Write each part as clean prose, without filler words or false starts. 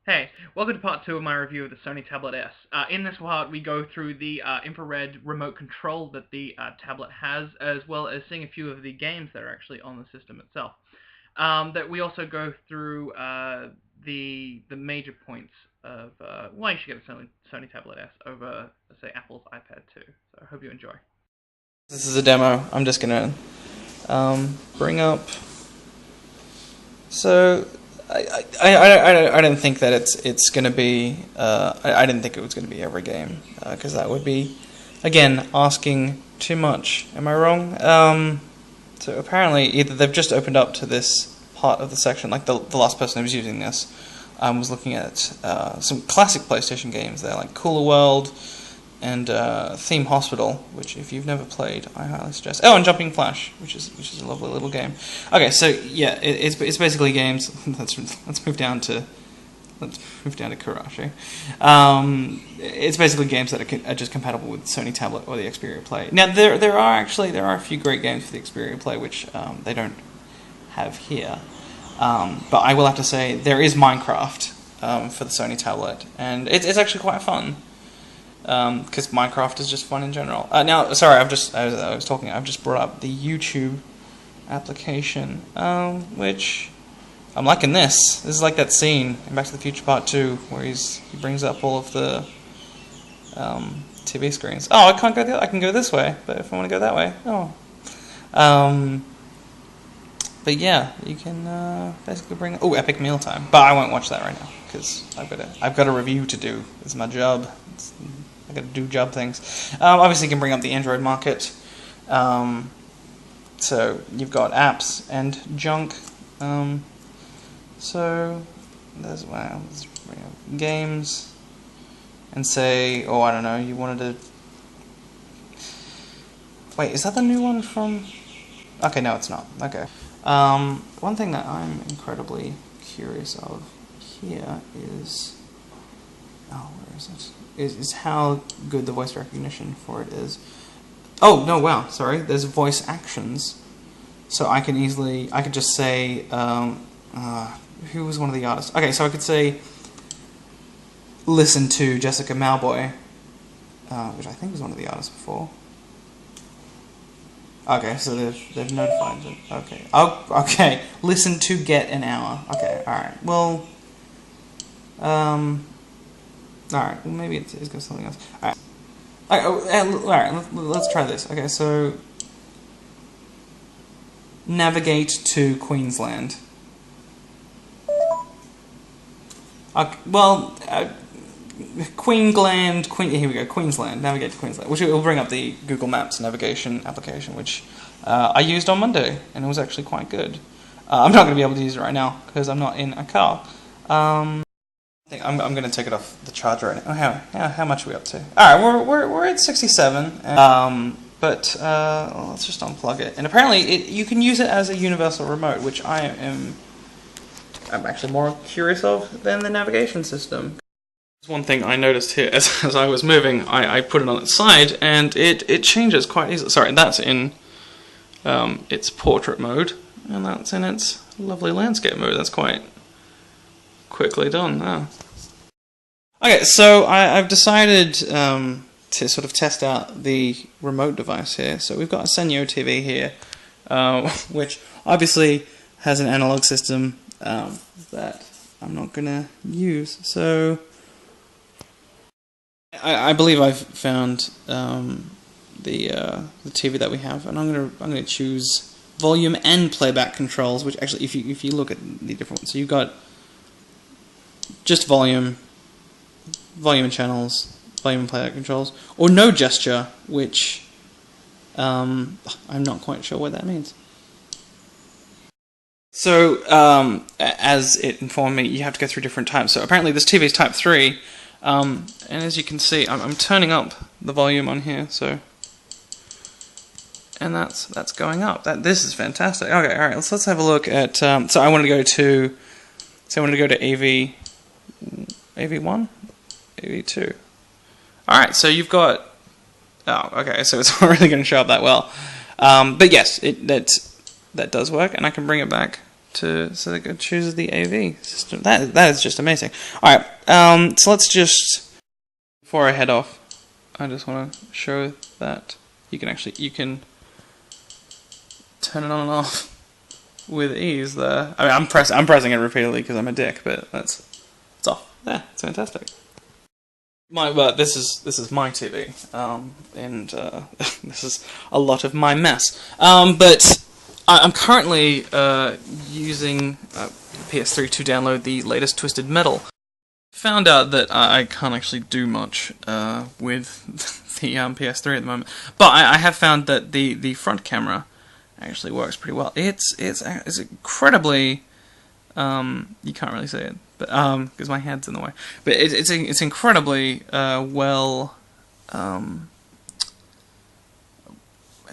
Hey, welcome to part 2 of my review of the Sony Tablet S. In this part, we go through the infrared remote control that the tablet has, as well as seeing a few of the games that are actually on the system itself. That we also go through the major points of why you should get a Sony Tablet S over, say, Apple's iPad 2. So I hope you enjoy. This is a demo. I'm just gonna bring up. So I don't think that it's gonna be. I didn't think it was gonna be every game because that would be, again, asking too much. Am I wrong? So apparently either they've just opened up to this part of the section, like the last person who was using this was looking at some classic PlayStation games there, like Cooler World and Theme Hospital, which if you've never played, I highly suggest. Oh, and Jumping Flash, which is a lovely little game. Okay, so yeah, it's basically games. Let's move down to Qriocity. It's basically games that are just compatible with Sony Tablet or the Xperia Play. Now there are a few great games for the Xperia Play which they don't have here. But I will have to say there is Minecraft for the Sony Tablet, and it's actually quite fun. Because Minecraft is just fun in general. Now, sorry, I've just brought up the YouTube application, which I'm liking this. This is like that scene in Back to the Future Part 2 where he brings up all of the TV screens. Oh, I can't go I can go this way, but if I want to go that way, oh. But yeah, you can basically bring. Oh, Epic Mealtime, but I won't watch that right now because I've got a review to do. It's my job. I got to do job things. Obviously, you can bring up the Android market. So you've got apps and junk. So let's bring up games and say, oh, I don't know. You wanted to. Wait, is that the new one from? Okay, no, it's not. Okay. One thing that I'm incredibly curious of here is. Oh, where is it? Is how good the voice recognition for it is. Oh, no, wow, sorry. There's voice actions. So I could just say, who was one of the artists? Okay, so I could say, listen to Jessica Malboy, which I think was one of the artists before. Okay, so they've notified it. Okay. Oh, okay. Listen to Get an Hour. Okay, alright. Well, alright, well maybe it's got something else. Alright, let's try this. Okay, so navigate to Queensland. Okay, well, here we go, Queensland, navigate to Queensland, which will bring up the Google Maps navigation application, which I used on Monday, and it was actually quite good. I'm not going to be able to use it right now, because I'm not in a car. I think I'm going to take it off the charger right now. Oh, how much are we up to? Alright, we're at 67, but let's just unplug it. And apparently you can use it as a universal remote, which I'm actually more curious of than the navigation system. One thing I noticed here as I was moving, I put it on its side, and it changes quite easily. Sorry, that's in its portrait mode, and that's in its lovely landscape mode. That's quite quickly done now. Okay, so I've decided to sort of test out the remote device here. So we've got a Senyo TV here, which obviously has an analog system that I'm not gonna use. So I believe I've found the TV that we have, and I'm gonna choose volume and playback controls. Which actually, if you look at the different ones, so you've got just volume and channels, volume and playback controls, or no gesture, which I'm not quite sure what that means. So, as it informed me, you have to go through different types. So apparently this TV is type 3, and as you can see, I'm turning up the volume on here, so, and that's going up. This is fantastic. Okay, all right, let's have a look at. So I wanted to go to AV1, AV2. All right, so you've got. Oh, okay, so it's not really going to show up that well, but yes, that does work, and I can bring it back so that it chooses the AV system. That is just amazing. All right, so let's just, before I head off, I just want to show that you can turn it on and off with ease there. I mean, I'm pressing it repeatedly because I'm a dick, but it's off. Yeah, it's fantastic. But this is my TV, and this is a lot of my mess. But I'm currently using PS3 to download the latest Twisted Metal. Found out that I can't actually do much with the PS3 at the moment, but I have found that the front camera actually works pretty well. It's incredibly you can't really see it, but because my head's in the way. But it's incredibly well.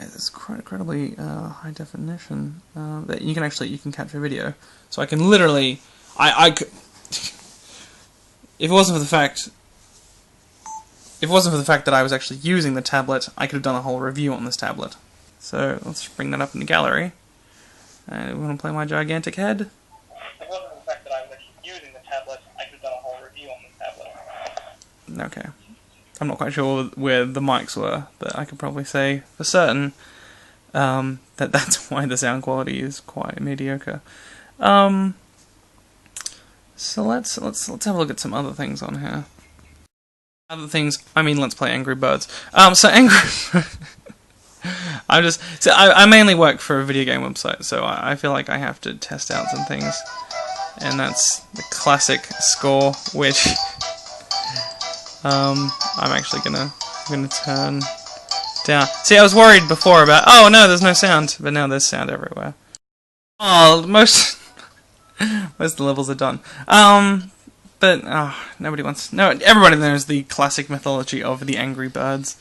It's incredibly high definition that you can capture video. So I can literally I could, if it wasn't for the fact that I was actually using the tablet, I could have done a whole review on this tablet. So let's bring that up in the gallery. And we want to play my gigantic head. If it wasn't for the fact that I was actually using the tablet, I could have done a whole review on this tablet. Okay. I'm not quite sure where the mics were, but I could probably say for certain that that's why the sound quality is quite mediocre. So let's have a look at some other things on here. Other things, I mean, let's play Angry Birds. So Angry. I mainly work for a video game website, so I feel like I have to test out some things, and that's the classic score, which I'm actually gonna turn down. See, I was worried before about, oh no, there's no sound, but now there's sound everywhere. Oh, most of the levels are done. But everybody knows the classic mythology of the Angry Birds.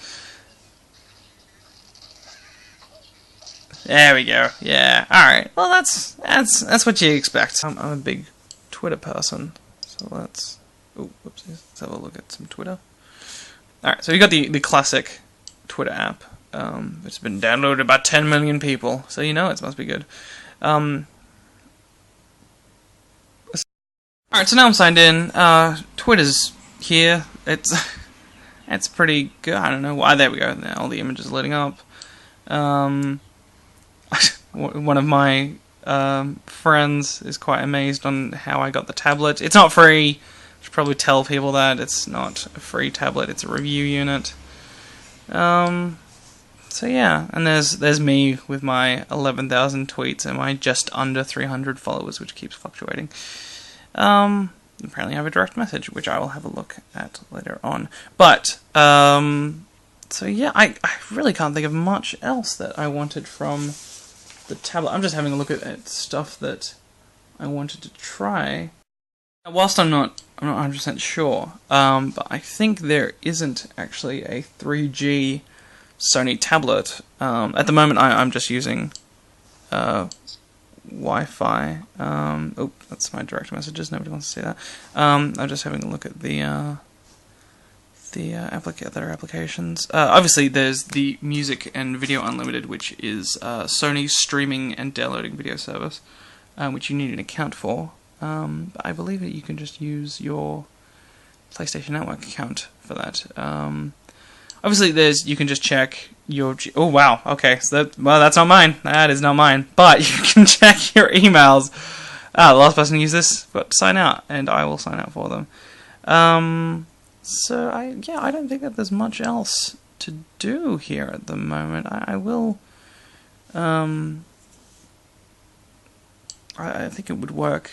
There we go. Yeah. All right. Well, that's what you expect. I'm a big Twitter person, so let's. Oh, whoopsies. Let's have a look at some Twitter. All right. So we got the classic Twitter app. It's been downloaded by 10 million people, so you know it must be good. Alright, so now I'm signed in. Twitter's here. It's pretty good. I don't know why. There we go. Now all the images are loading up. One of my friends is quite amazed on how I got the tablet. It's not free. I should probably tell people that it's not a free tablet. It's a review unit. So yeah, and there's me with my 11,000 tweets and my just under 300 followers, which keeps fluctuating. Apparently I have a direct message, which I will have a look at later on. But, so yeah, I really can't think of much else that I wanted from the tablet. I'm just having a look at stuff that I wanted to try. Whilst I'm not 100% sure, but I think there isn't actually a 3G Sony tablet. At the moment I'm just using, Wi-Fi. Oh, that's my direct messages. Nobody wants to see that. I'm just having a look at the other applications. Obviously, there's the Music and Video Unlimited, which is Sony's streaming and downloading video service, which you need an account for. But I believe that you can just use your PlayStation Network account for that. Obviously, you can just check your... Oh, wow, okay, so that's not mine. That is not mine. But you can check your emails. The last person to use this got to sign out, and I will sign out for them. So, I don't think that there's much else to do here at the moment. I will... I think it would work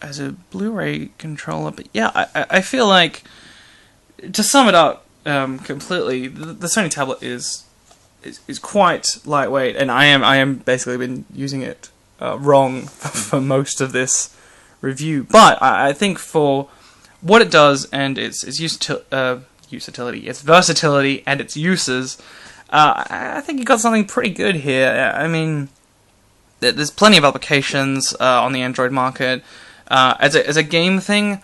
as a Blu-ray controller, but yeah, I feel like, to sum it up, completely, the Sony tablet is quite lightweight, and I am basically been using it wrong for most of this review. But I think for what it does and its utility, its versatility, and its uses, I think you got something pretty good here. I mean, there's plenty of applications on the Android market. As a game thing,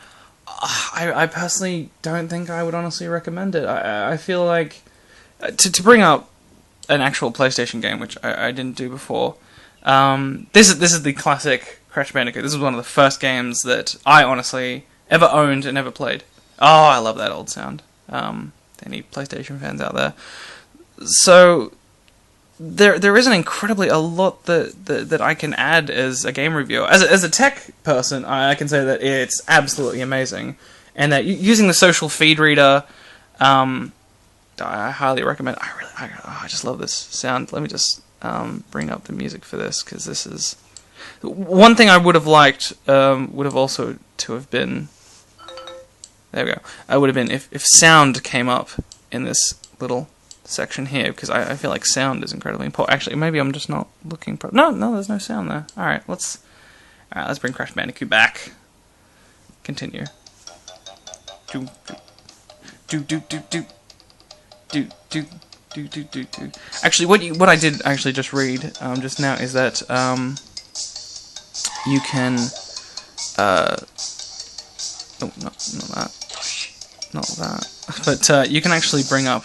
I personally don't think I would honestly recommend it. I feel like, to bring up an actual PlayStation game, which I didn't do before, this is the classic Crash Bandicoot. This was one of the first games that I honestly ever owned and ever played. Oh, I love that old sound. Any PlayStation fans out there? So there isn't incredibly a lot that I can add as a game reviewer. As a tech person, I can say that it's absolutely amazing, and that using the social feed reader, I highly recommend. I just love this sound. Let me just bring up the music for this, because this is one thing I would have liked. Would have also to have been. There we go. I would have been if sound came up in this little section here, because I feel like sound is incredibly important. Actually, maybe I'm just not looking. No, there's no sound there. All right, let's bring Crash Bandicoot back. Continue. Actually, what I did actually just read just now is that you can oh, not that, but you can actually bring up.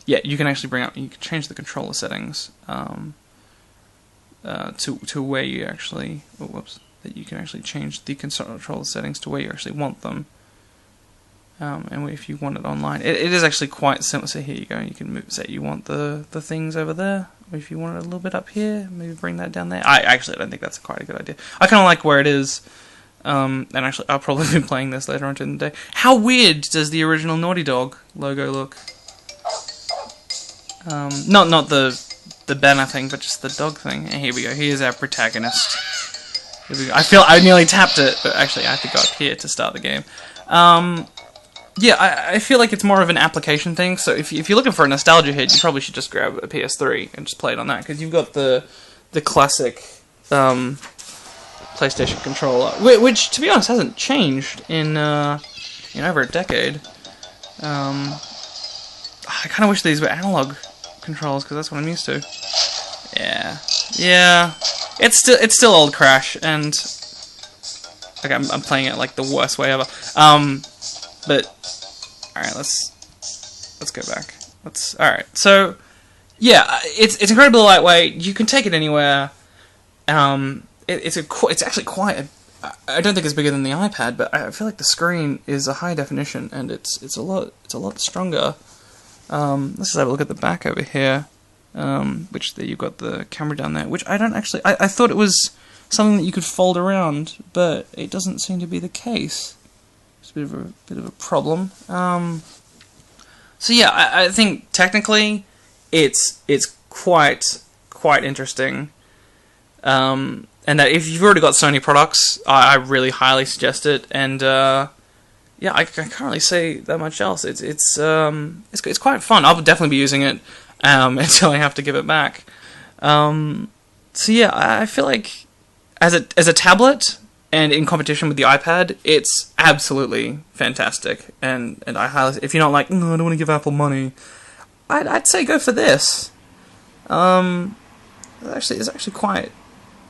Yeah, you can change the controller settings to where you actually. Oh, whoops! That you can actually change the controller settings to where you actually want them. And if you want it online, it is actually quite simple. So here you go. You can say you want the things over there, or if you want it a little bit up here, maybe bring that down there. I don't think that's quite a good idea. I kind of like where it is. And actually, I'll probably be playing this later on in the day. How weird does the original Naughty Dog logo look? Not the banner thing, but just the dog thing. And here we go. Here's our protagonist. Here we go. I nearly tapped it, but actually I have to go up here to start the game. Yeah, I feel like it's more of an application thing. So if you're looking for a nostalgia hit, you probably should just grab a PS3 and just play it on that, because you've got the classic PlayStation controller, which to be honest hasn't changed in over a decade. I kind of wish these were analog controls, because that's what I'm used to. Yeah, it's still old Crash, and like I'm playing it like the worst way ever. But all right, let's go back. All right. So yeah, it's incredibly lightweight. You can take it anywhere. It's actually quite. I don't think it's bigger than the iPad, but I feel like the screen is a high definition, and it's a lot stronger. Let's just have a look at the back over here. Which there you've got the camera down there, which I don't actually. I thought it was something that you could fold around, but it doesn't seem to be the case. It's a bit of a problem. So yeah, I think technically it's quite interesting. And that if you've already got Sony products, I really highly suggest it. And yeah, I can't really say that much else. It's quite fun. I'll definitely be using it until I have to give it back. So yeah, I feel like as a tablet and in competition with the iPad, it's absolutely fantastic. And I highly, if you're not like, no, I don't want to give Apple money, I'd say go for this. It's actually quite.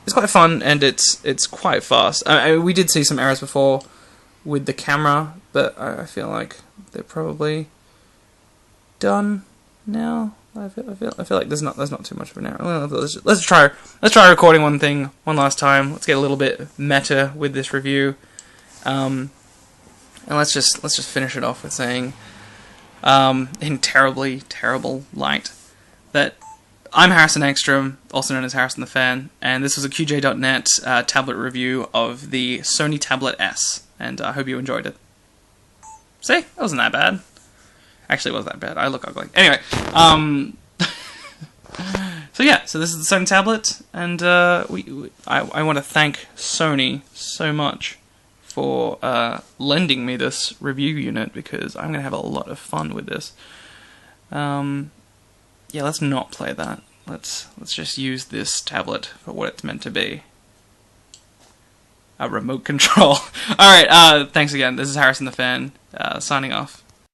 It's quite fun, and it's quite fast. We did see some errors before with the camera, but I feel like they're probably done now. I feel like there's not too much of an error. Well, let's try recording one last time. Let's get a little bit meta with this review, and let's just finish it off with saying, in terrible light, that I'm Harrison Engstrom, also known as Harrison the Fan, and this was a QJ.net tablet review of the Sony Tablet S, and I hope you enjoyed it. See? That wasn't that bad. Actually, it wasn't that bad. I look ugly. Anyway, so yeah, so this is the Sony Tablet, and I want to thank Sony so much for lending me this review unit, because I'm going to have a lot of fun with this. Yeah, let's not play that. Let's just use this tablet for what it's meant to be. A remote control. Alright, thanks again. This is Harrison the Fan, signing off.